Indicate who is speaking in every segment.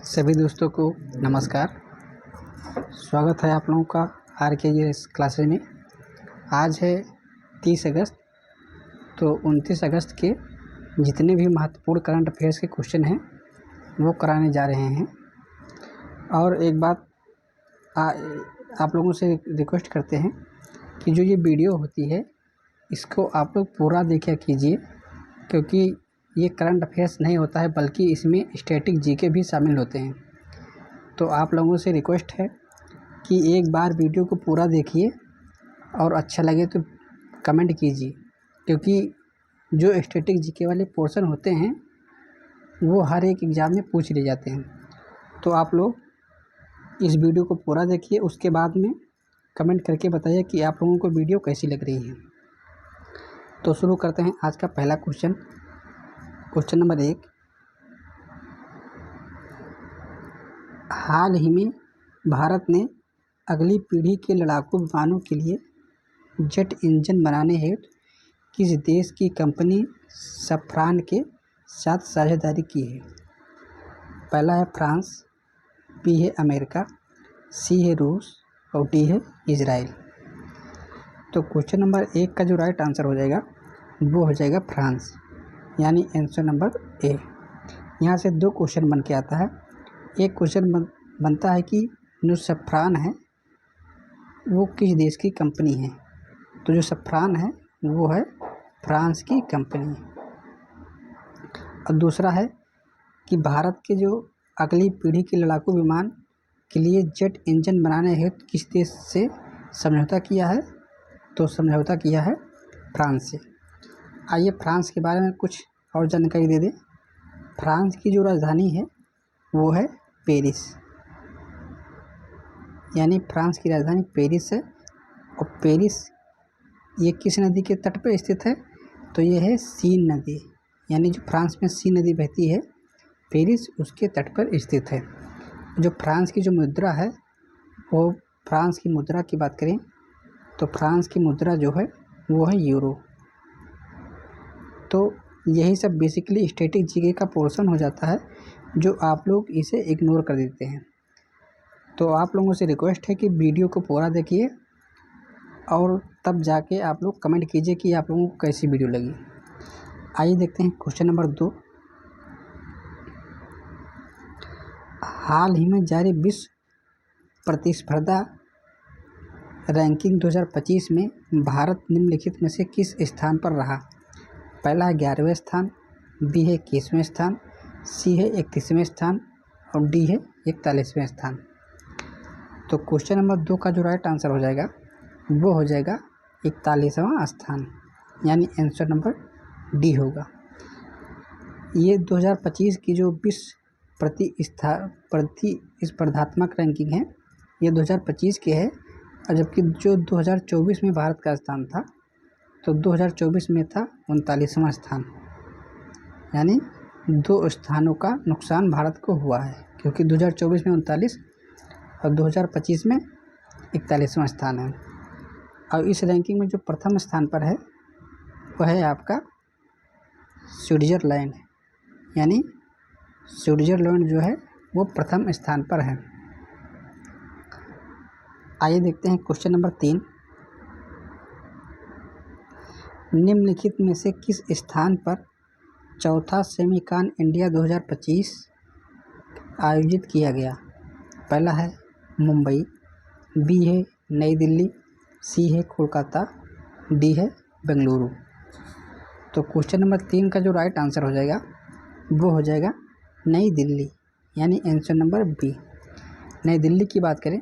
Speaker 1: सभी दोस्तों को नमस्कार। स्वागत है आप लोगों का आर के जी एस क्लासेज में। आज है 30 अगस्त। तो 29 अगस्त के जितने भी महत्वपूर्ण करंट अफेयर्स के क्वेश्चन हैं वो कराने जा रहे हैं। और एक बात आप लोगों से रिक्वेस्ट करते हैं कि जो ये वीडियो होती है इसको आप लोग पूरा देखा कीजिए, क्योंकि ये करंट अफेयर्स नहीं होता है बल्कि इसमें स्टैटिक जीके भी शामिल होते हैं। तो आप लोगों से रिक्वेस्ट है कि एक बार वीडियो को पूरा देखिए और अच्छा लगे तो कमेंट कीजिए, क्योंकि जो स्टैटिक जीके वाले पोर्शन होते हैं वो हर एक एग्ज़ाम में पूछ लिए जाते हैं। तो आप लोग इस वीडियो को पूरा देखिए, उसके बाद में कमेंट करके बताइए कि आप लोगों को वीडियो कैसी लग रही है। तो शुरू करते हैं आज का पहला क्वेश्चन नंबर 1। हाल ही में भारत ने अगली पीढ़ी के लड़ाकू विमानों के लिए जेट इंजन बनाने हेतु किस देश की कंपनी सफ्रान के साथ साझेदारी की है? पहला है फ्रांस, बी है अमेरिका, सी है रूस और डी है इजराइल। तो क्वेश्चन नंबर 1 का जो राइट आंसर हो जाएगा वो हो जाएगा फ्रांस, यानी आंसर नंबर ए। यहाँ से 2 क्वेश्चन बन के आता है। एक क्वेश्चन बनता है कि जो सफ्रान है वो किस देश की कंपनी है। तो जो सफ्रान है वो है फ्रांस की कंपनी। और दूसरा है कि भारत के जो अगली पीढ़ी के लड़ाकू विमान के लिए जेट इंजन बनाने हेतु किस देश से समझौता किया है? तो समझौता किया है फ्रांस से। आइए फ्रांस के बारे में कुछ और जानकारी दे दें। फ्रांस की जो राजधानी है वो है पेरिस, यानी फ्रांस की राजधानी पेरिस है। और पेरिस ये किस नदी के तट पर स्थित है? तो ये है सीन नदी, यानी जो फ्रांस में सीन नदी बहती है पेरिस उसके तट पर स्थित है। जो फ्रांस की जो मुद्रा है वो फ्रांस की मुद्रा की बात करें तो फ्रांस की मुद्रा जो है वो है यूरो। तो यही सब बेसिकली स्टैटिक जीके का पोर्शन हो जाता है जो आप लोग इसे इग्नोर कर देते हैं। तो आप लोगों से रिक्वेस्ट है कि वीडियो को पूरा देखिए और तब जाके आप लोग कमेंट कीजिए कि आप लोगों को कैसी वीडियो लगी। आइए देखते हैं क्वेश्चन नंबर 2। हाल ही में जारी विश्व प्रतिस्पर्धा रैंकिंग 2025 में भारत निम्नलिखित में से किस स्थान पर रहा? पहला है 11वें स्थान, बी है 21वें स्थान, सी है 31वें स्थान और डी है 41वें स्थान। तो क्वेश्चन नंबर 2 का जो राइट आंसर हो जाएगा वो हो जाएगा 41वां स्थान, यानी आंसर नंबर डी होगा। ये 2025 की जो विश्व प्रतिस्पर्धात्मक रैंकिंग है ये 2025 के है, और जबकि जो 2024 में भारत का स्थान था तो 2024 में था 39वां स्थान, यानी 2 स्थानों का नुकसान भारत को हुआ है, क्योंकि 2024 में 39 और 2025 में 41वां स्थान है। और इस रैंकिंग में जो प्रथम स्थान पर है वह है आपका स्विट्ज़रलैंड, यानी स्विट्ज़रलैंड जो है वो प्रथम स्थान पर है। आइए देखते हैं क्वेश्चन नंबर 3। निम्नलिखित में से किस स्थान पर चौथा सेमिकॉन इंडिया 2025 आयोजित किया गया? पहला है मुंबई, बी है नई दिल्ली, सी है कोलकाता, डी है बेंगलुरु। तो क्वेश्चन नंबर 3 का जो राइट आंसर हो जाएगा वो हो जाएगा नई दिल्ली, यानी आंसर नंबर बी। नई दिल्ली की बात करें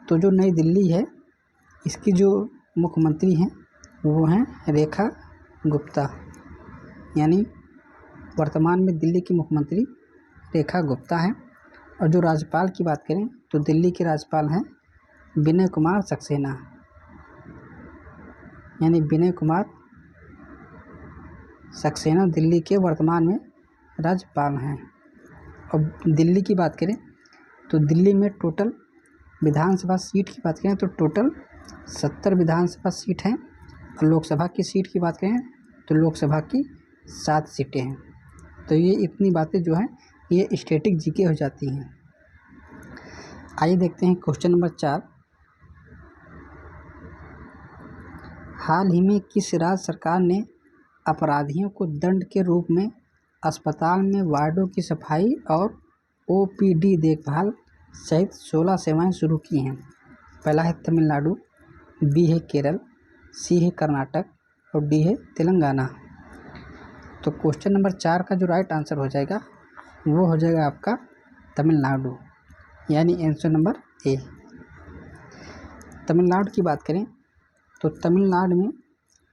Speaker 1: तो जो नई दिल्ली है इसकी जो मुख्यमंत्री हैं वो हैं रेखा गुप्ता, यानी वर्तमान में दिल्ली की मुख्यमंत्री रेखा गुप्ता हैं। और जो राज्यपाल की बात करें तो दिल्ली के राज्यपाल हैं विनय कुमार सक्सेना, यानी विनय कुमार सक्सेना दिल्ली के वर्तमान में राज्यपाल हैं। और दिल्ली की बात करें तो दिल्ली में टोटल विधानसभा सीट की बात करें तो टोटल 70 विधानसभा सीट हैं, और लोकसभा की सीट की बात करें तो लोकसभा की 7 सीटें हैं। तो ये इतनी बातें जो हैं ये स्टैटिक जीके हो जाती हैं। आइए देखते हैं क्वेश्चन नंबर 4। हाल ही में किस राज्य सरकार ने अपराधियों को दंड के रूप में अस्पताल में वार्डों की सफाई और ओपीडी देखभाल सहित 16 सेवाएं शुरू की हैं? पहला है तमिलनाडु, बी है केरल, सी है कर्नाटक और डी है तेलंगाना। तो क्वेश्चन नंबर 4 का जो राइट आंसर हो जाएगा वो हो जाएगा आपका तमिलनाडु, यानी आंसर नंबर ए। तमिलनाडु की बात करें तो तमिलनाडु में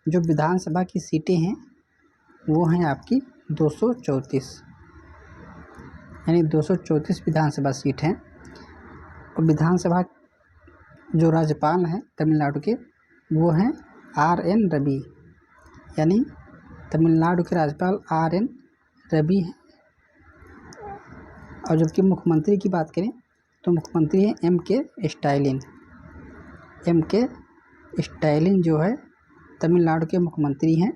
Speaker 1: जो विधानसभा की सीटें हैं वो हैं आपकी 234, यानी 234 विधानसभा सीट हैं। और विधानसभा जो राज्यपाल हैं तमिलनाडु के वो हैं RN रवि, यानी तमिलनाडु के राज्यपाल RN रवि हैं। और जबकि मुख्यमंत्री की बात करें तो मुख्यमंत्री हैं MK स्टालिन। MK स्टालिन जो है तमिलनाडु के मुख्यमंत्री हैं।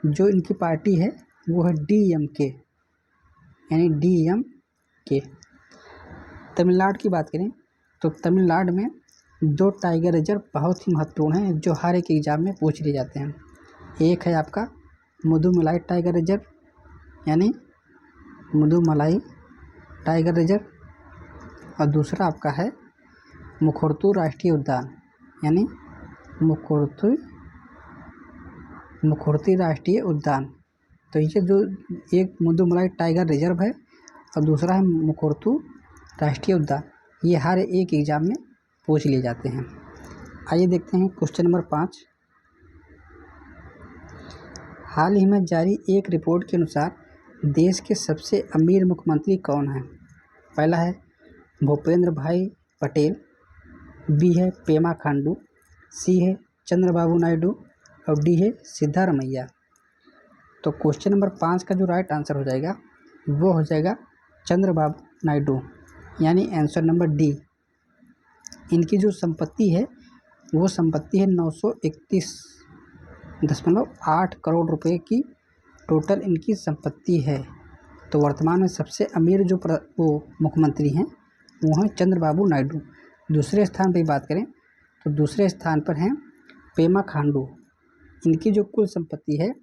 Speaker 1: जो इनकी पार्टी है वो है DMK, यानी DMK। तमिलनाडु की बात करें तो तमिलनाडु में 2 टाइगर रिजर्व बहुत ही महत्वपूर्ण हैं जो हर एक एग्जाम में पूछ लिए जाते हैं। एक है आपका मुदुमलाई टाइगर रिजर्व, यानी मुदुमलाई टाइगर रिजर्व, और दूसरा आपका है मुखर्तू राष्ट्रीय उद्यान, यानी मुखर्ती राष्ट्रीय उद्यान। तो ये जो एक मुदुमलाई टाइगर रिजर्व है और दूसरा है मुखर्तू राष्ट्रीय उद्यान, ये हर एक एग्जाम में पूछ लिए जाते हैं। आइए देखते हैं क्वेश्चन नंबर 5। हाल ही में जारी एक रिपोर्ट के अनुसार देश के सबसे अमीर मुख्यमंत्री कौन हैं? पहला है भूपेंद्र भाई पटेल, बी है पेमा खांडू, सी है चंद्रबाबू नायडू और डी है सिद्धारमैया। तो क्वेश्चन नंबर 5 का जो राइट आंसर हो जाएगा वो हो जाएगा चंद्रबाबू नायडू, यानी आंसर नंबर डी। इनकी जो संपत्ति है वो संपत्ति है 931.8 करोड़ रुपए की टोटल इनकी संपत्ति है। तो वर्तमान में सबसे अमीर जो वो मुख्यमंत्री हैं वो हैं चंद्रबाबू नायडू। दूसरे स्थान पर बात करें तो दूसरे स्थान पर हैं पेमा खांडू। इनकी जो कुल संपत्ति है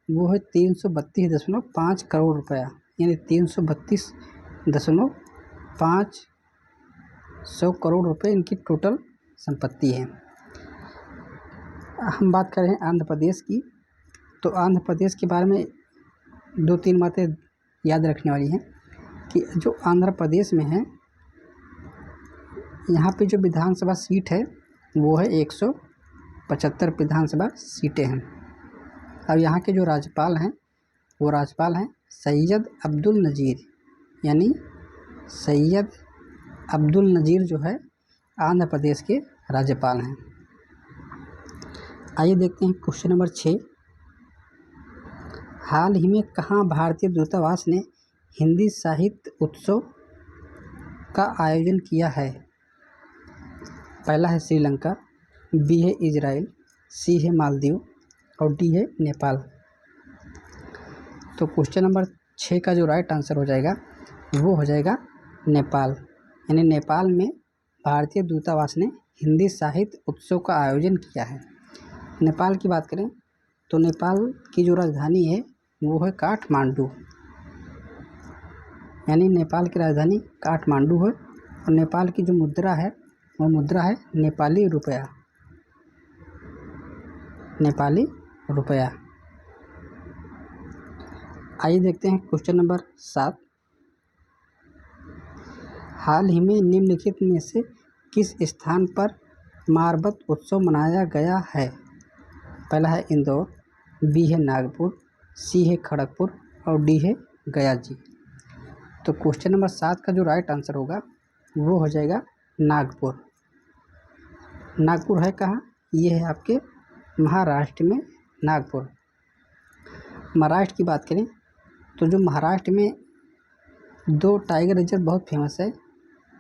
Speaker 1: वो है 332.5 करोड़ रुपया, यानी 332.5 करोड़ रुपए इनकी टोटल संपत्ति है। हम बात करें आंध्र प्रदेश की, तो आंध्र प्रदेश के बारे में 2-3 बातें याद रखने वाली हैं कि जो आंध्र प्रदेश में है यहाँ पे जो विधानसभा सीट है वो है 175 विधानसभा सीटें हैं। अब यहाँ के जो राज्यपाल हैं वो राज्यपाल हैं सैयद अब्दुल नज़ीर, यानी सैयद अब्दुल नज़ीर जो है आंध्र प्रदेश के राज्यपाल हैं। आइए देखते हैं क्वेश्चन नंबर 6। हाल ही में कहाँ भारतीय दूतावास ने हिंदी साहित्य उत्सव का आयोजन किया है? पहला है श्रीलंका, बी है इजराइल, सी है मालदीव और डी है नेपाल। तो क्वेश्चन नंबर 6 का जो राइट आंसर हो जाएगा वो हो जाएगा नेपाल, यानी नेपाल में भारतीय दूतावास ने हिंदी साहित्य उत्सव का आयोजन किया है। नेपाल की बात करें तो नेपाल की जो राजधानी है वो है काठमांडू, यानी नेपाल की राजधानी काठमांडू है। और नेपाल की जो मुद्रा है वो मुद्रा है नेपाली रुपया, नेपाली रुपया। आइए देखते हैं क्वेश्चन नंबर 7। हाल ही में निम्नलिखित में से किस स्थान पर मारबत उत्सव मनाया गया है? पहला है इंदौर, बी है नागपुर, सी है खड़गपुर और डी है गया जी। तो क्वेश्चन नंबर 7 का जो राइट आंसर होगा वो हो जाएगा नागपुर। नागपुर है कहाँ? ये है आपके महाराष्ट्र में नागपुर। महाराष्ट्र की बात करें तो जो महाराष्ट्र में 2 टाइगर रिजर्व बहुत फेमस है,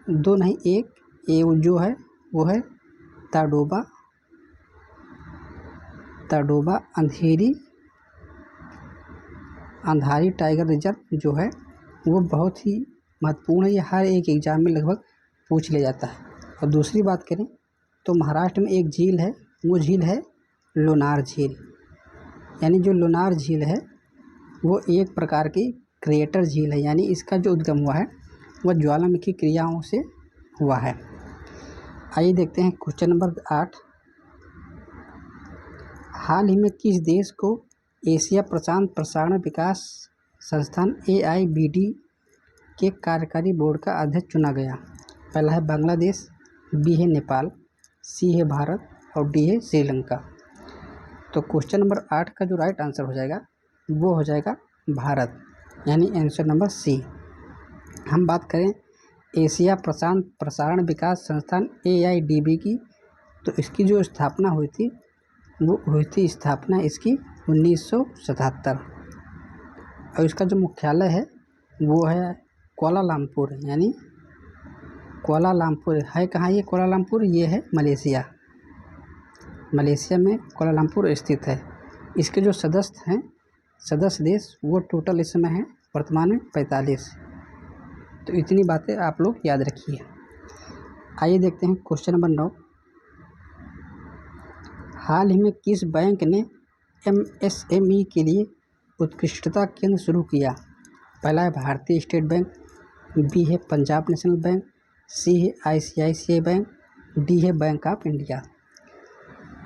Speaker 1: 2 नहीं एक, ये जो है वो है ताडोबा अंधारी टाइगर रिजर्व जो है वो बहुत ही महत्वपूर्ण है, ये हर एक एग्ज़ाम में लगभग पूछ लिया जाता है। और दूसरी बात करें तो महाराष्ट्र में एक झील है, वो झील है लोनार झील। यानी जो लोनार झील है वो एक प्रकार की क्रिएटर झील है, यानी इसका जो उद्गम हुआ है वह ज्वालामुखी क्रियाओं से हुआ है। आइए देखते हैं क्वेश्चन नंबर 8। हाल ही में किस देश को एशिया प्रशांत प्रसारण विकास संस्थान AIBD के कार्यकारी बोर्ड का अध्यक्ष चुना गया? पहला है बांग्लादेश, बी है नेपाल, सी है भारत और डी है श्रीलंका। तो क्वेश्चन नंबर 8 का जो राइट आंसर हो जाएगा वो हो जाएगा भारत, यानी आंसर नंबर सी। हम बात करें एशिया प्रशांत प्रसारण विकास संस्थान AIBD की, तो इसकी जो स्थापना हुई थी वो हुई थी स्थापना इसकी 1977 और इसका जो मुख्यालय है वो है कुआलालंपुर, यानी कुआलालंपुर है। कहाँ ये कुआलालंपुर? ये है मलेशिया। मलेशिया में कुआलालंपुर स्थित है। इसके जो सदस्य देश वो टोटल इस समय है वर्तमान में 45। तो इतनी बातें आप लोग याद रखिए। आइए देखते हैं क्वेश्चन नंबर 9। हाल ही में किस बैंक ने MSME के लिए उत्कृष्टता केंद्र शुरू किया? पहला है भारतीय स्टेट बैंक, बी है पंजाब नेशनल बैंक, सी है ICICI बैंक, डी है बैंक ऑफ इंडिया।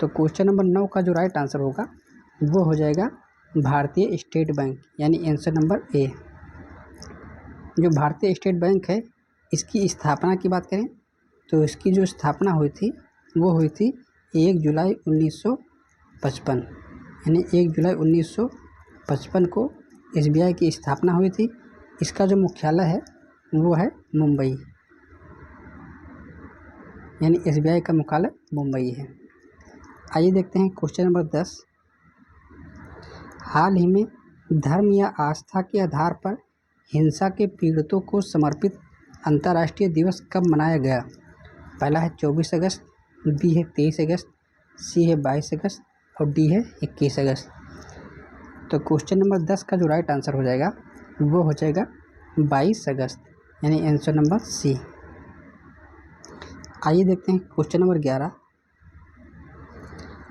Speaker 1: तो क्वेश्चन नंबर 9 का जो राइट आंसर होगा वो हो जाएगा भारतीय स्टेट बैंक, यानी आंसर नंबर ए। जो भारतीय स्टेट बैंक है इसकी स्थापना की बात करें तो इसकी जो स्थापना हुई थी वो हुई थी 1 जुलाई 1955, यानी 1 जुलाई 1955 को SBI की स्थापना हुई थी। इसका जो मुख्यालय है वो है मुंबई, यानी SBI का मुख्यालय मुंबई है। आइए देखते हैं क्वेश्चन नंबर 10। हाल ही में धर्म या आस्था के आधार पर हिंसा के पीड़ितों को समर्पित अंतर्राष्ट्रीय दिवस कब मनाया गया? पहला है 24 अगस्त, बी है 23 अगस्त, सी है 22 अगस्त और डी है 21 अगस्त। तो क्वेश्चन नंबर 10 का जो राइट आंसर हो जाएगा वो हो जाएगा 22 अगस्त, यानी आंसर नंबर सी। आइए देखते हैं क्वेश्चन नंबर 11।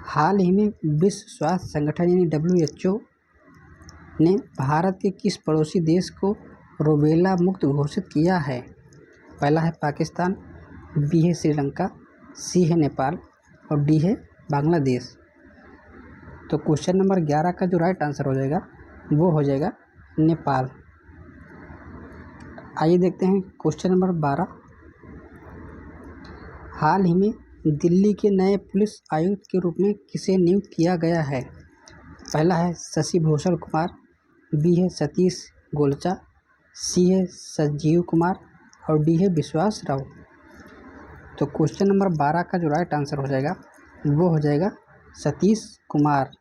Speaker 1: हाल ही में विश्व स्वास्थ्य संगठन यानी WHO ने भारत के किस पड़ोसी देश को रूबेला मुक्त घोषित किया है? पहला है पाकिस्तान, बी है श्रीलंका, सी है नेपाल और डी है बांग्लादेश। तो क्वेश्चन नंबर 11 का जो राइट आंसर हो जाएगा वो हो जाएगा नेपाल। आइए देखते हैं क्वेश्चन नंबर 12। हाल ही में दिल्ली के नए पुलिस आयुक्त के रूप में किसे नियुक्त किया गया है? पहला है शशि भूषण कुमार, बी है सतीश गोलचा, सी है संजीव कुमार और डी है विश्वास राव। तो क्वेश्चन नंबर 12 का जो राइट आंसर हो जाएगा वो हो जाएगा सतीश कुमार,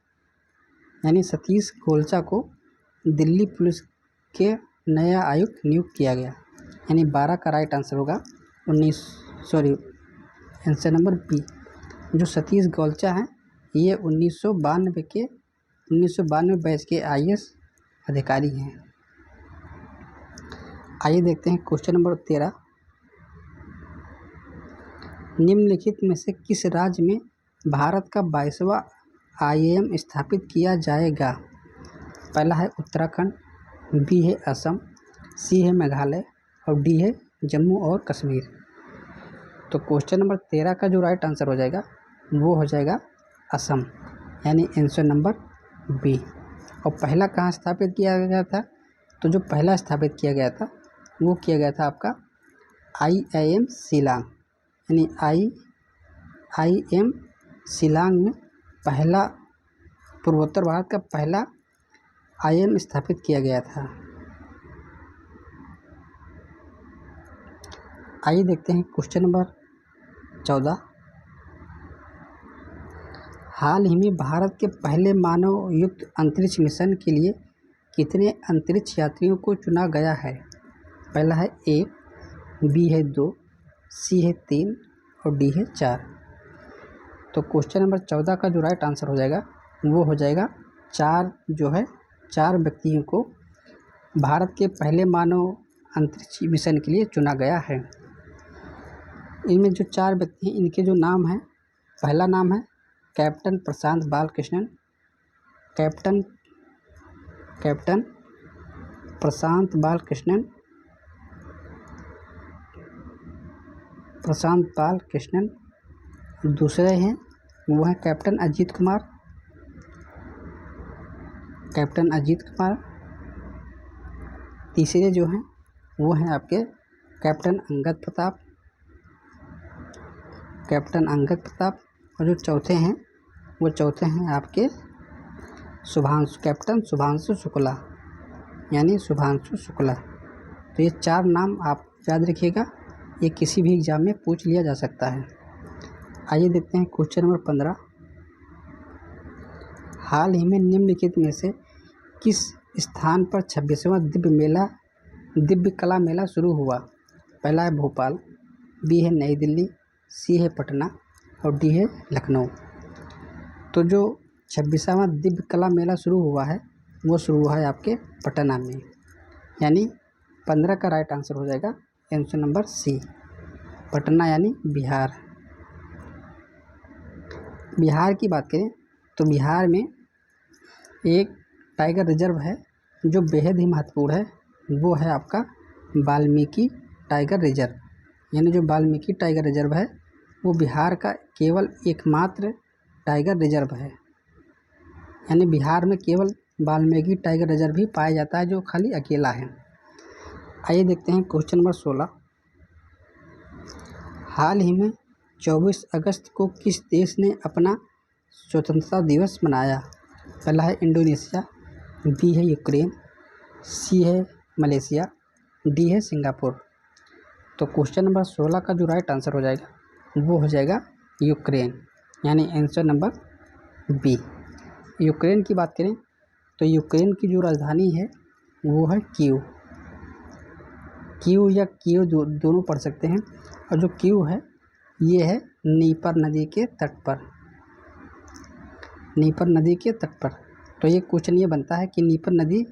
Speaker 1: यानी सतीश गोलचा को दिल्ली पुलिस के नया आयुक्त नियुक्त किया गया, यानी 12 का राइट आंसर होगा आंसर नंबर बी। जो सतीश गोलचा हैं ये 1992 बैच के IAS अधिकारी हैं। आइए देखते हैं क्वेश्चन नंबर 13। निम्नलिखित में से किस राज्य में भारत का 22वां IIM स्थापित किया जाएगा? पहला है उत्तराखंड, बी है असम, सी है मेघालय और डी है जम्मू और कश्मीर। तो क्वेश्चन नंबर 13 का जो राइट आंसर हो जाएगा वो हो जाएगा असम, यानी आंसर नंबर बी। और पहला कहाँ स्थापित किया गया था? तो जो पहला स्थापित किया गया था वो किया गया था आपका IIM शिलांग, यानी IIM शिलांग में पहला पूर्वोत्तर भारत का पहला IIM स्थापित किया गया था। आइए देखते हैं क्वेश्चन नंबर 14। हाल ही में भारत के पहले मानव युक्त अंतरिक्ष मिशन के लिए कितने अंतरिक्ष यात्रियों को चुना गया है? पहला है 1, बी है 2, सी है 3 और डी है 4। तो क्वेश्चन नंबर 14 का जो राइट आंसर हो जाएगा वो हो जाएगा 4 व्यक्तियों को भारत के पहले मानव अंतरिक्ष मिशन के लिए चुना गया है। इनमें जो 4 व्यक्ति हैं इनके जो नाम हैं, पहला नाम है कैप्टन प्रशांत बालकृष्णन। कैप्टन प्रशांत बालकृष्णन। दूसरे हैं वो हैं कैप्टन अजीत कुमार। तीसरे जो हैं वो हैं आपके कैप्टन अंगद प्रताप। और जो चौथे हैं आपके कैप्टन शुभांशु शुक्ला, यानी शुभांशु शुक्ला। तो ये 4 नाम आप याद रखिएगा, ये किसी भी एग्ज़ाम में पूछ लिया जा सकता है। आइए देखते हैं क्वेश्चन नंबर 15। हाल ही में निम्नलिखित में से किस स्थान पर 26वां दिव्य कला मेला शुरू हुआ? पहला है भोपाल, बी है नई दिल्ली, सी है पटना और डी है लखनऊ। तो जो 26वां दिव्य कला मेला शुरू हुआ है वो शुरू हुआ है आपके पटना में, यानी 15 का राइट आंसर हो जाएगा आंसर नंबर सी, पटना यानी बिहार। बिहार की बात करें तो बिहार में एक टाइगर रिजर्व है जो बेहद ही महत्वपूर्ण है, वो है आपका वाल्मीकि टाइगर रिजर्व। यानी जो वाल्मीकि टाइगर रिजर्व है वो बिहार का केवल एकमात्र टाइगर रिजर्व है। यानी बिहार में केवल वाल्मीकि टाइगर रिजर्व ही पाया जाता है जो खाली अकेला है। आइए देखते हैं क्वेश्चन नंबर 16। हाल ही में 24 अगस्त को किस देश ने अपना स्वतंत्रता दिवस मनाया? पहला है इंडोनेशिया, बी है यूक्रेन, सी है मलेशिया, डी है सिंगापुर। तो क्वेश्चन नंबर 16 का जो राइट आंसर हो जाएगा वो हो जाएगा यूक्रेन, यानी आंसर नंबर बी। यूक्रेन की बात करें तो यूक्रेन की जो राजधानी है वो है कीव या कीव दोनों पढ़ सकते हैं। और जो कीव है ये है नीपर नदी के तट पर। तो ये क्वेश्चन ये बनता है कि नीपर नदी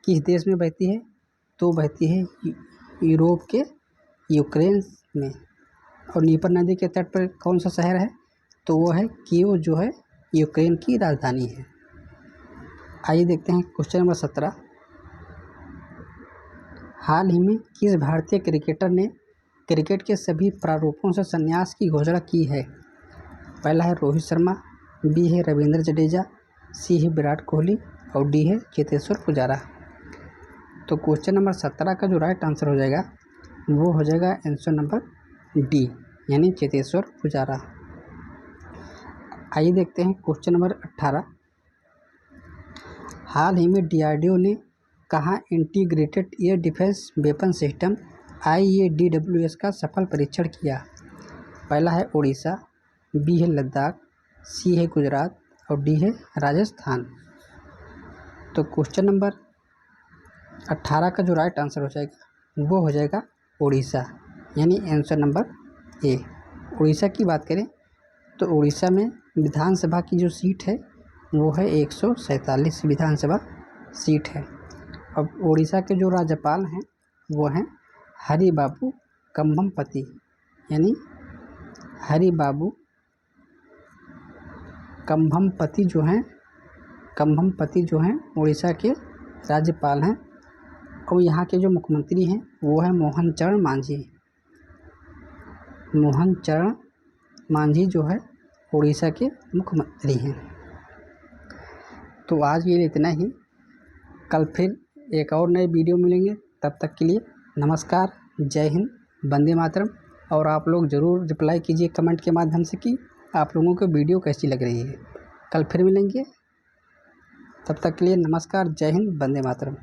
Speaker 1: किस देश में बहती है? तो बहती है यूरोप के यूक्रेन में। और नीपर नदी के तट पर कौन सा शहर है? तो वो है कीव, जो है यूक्रेन की राजधानी है। आइए देखते हैं क्वेश्चन नंबर 17। हाल ही में किस भारतीय क्रिकेटर ने क्रिकेट के सभी प्रारूपों से संन्यास की घोषणा की है? पहला है रोहित शर्मा, बी है रविंद्र जडेजा, सी है विराट कोहली और डी है चेतेश्वर पुजारा। तो क्वेश्चन नंबर 17 का जो राइट आंसर हो जाएगा वो हो जाएगा आंसर नंबर डी, यानी चेतेश्वर पुजारा। आइए देखते हैं क्वेश्चन नंबर 18। हाल ही में DRDO ने कहाँ integrated air defence weapon system IADWS का सफल परीक्षण किया? पहला है उड़ीसा, बी है लद्दाख, सी है गुजरात और डी है राजस्थान। तो क्वेश्चन नंबर 18 का जो राइट आंसर हो जाएगा वो हो जाएगा उड़ीसा, यानी आंसर नंबर ए। उड़ीसा की बात करें तो उड़ीसा में विधानसभा की जो सीट है वो है 147 विधानसभा सीट है। अब उड़ीसा के जो राज्यपाल हैं वो हैं हरिबाबू कंभमपति, यानी हरिबाबू कंभमपति जो हैं उड़ीसा के राज्यपाल हैं। और यहाँ के जो मुख्यमंत्री हैं वो है मोहन चरण मांझी जो है उड़ीसा के मुख्यमंत्री हैं। तो आज के लिए इतना ही, कल फिर एक और नए वीडियो मिलेंगे। तब तक के लिए नमस्कार, जय हिंद, वंदे मातरम। और आप लोग ज़रूर रिप्लाई कीजिए कमेंट के माध्यम से कि आप लोगों को वीडियो कैसी लग रही है। कल फिर मिलेंगे, तब तक के लिए नमस्कार, जय हिंद, वंदे मातरम।